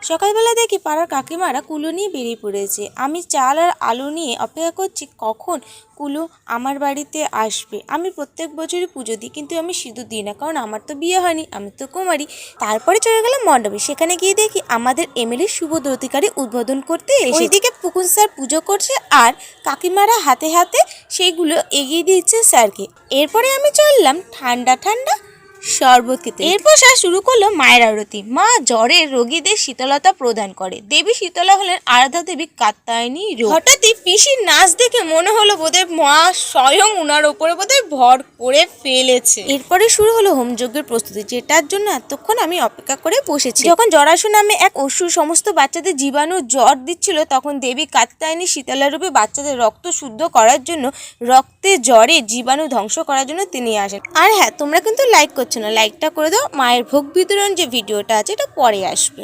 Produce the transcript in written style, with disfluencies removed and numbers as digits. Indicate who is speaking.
Speaker 1: সকালবেলা দেখি পাড়ার কাকিমারা কুলো নিয়ে বেরিয়ে পড়েছে। আমি চাল আর আলু নিয়ে অপেক্ষা করছি কখন কুলো আমার বাড়িতে আসবে। আমি প্রত্যেক বছরই পুজো দিই, কিন্তু আমি সিঁদুর দিই না, কারণ আমার তো বিয়ে হয়নি, আমি তো কুমারী। তারপরে চলে গেলাম মণ্ডপে। সেখানে গিয়ে দেখি আমাদের এমএলএ সুবোধ অধিকারী উদ্বোধন করতে এসেছে। ওইদিকে পুকুন স্যার পুজো করছে আর কাকিমারা হাতে হাতে সেইগুলো এগিয়ে দিচ্ছে স্যারকে। এরপরে আমি চললাম ঠান্ডা ঠান্ডা শরবত খেতে। এরপর স্যার শুরু করলো মায়ের আরতি। মা জ্বরের রোগীদের শীতলতা প্রদান করে। দেবী শীতলা হলেন আরাধ্যা দেবী কাত্যায়নী রূপ। হঠাৎই পিসির নাচ দেখে মনে হলো বোধহয় মা স্বয়ং উনার ওপরে বোধহয় ভর করে ফেলেছে। এরপরে শুরু হলো হোমযজ্ঞের প্রস্তুতি, যেটার জন্য এতক্ষণ আমি অপেক্ষা করে বসেছি। যখন জরাসু নামে এক অসুর সমস্ত বাচ্চাদের জীবাণু জ্বর দিচ্ছিল, তখন দেবী কাত্যায়নী শীতলা রূপে বাচ্চাদের রক্ত শুদ্ধ করার জন্য, রক্তে জ্বরে জীবাণু ধ্বংস করার জন্য তিনি আসেন। আর হ্যাঁ, তোমরা কিন্তু লাইক করছো না, লাইকটা করে দাও। মায়ের ভোগ বিতরণ যে ভিডিওটা আছে এটা পরে আসবে।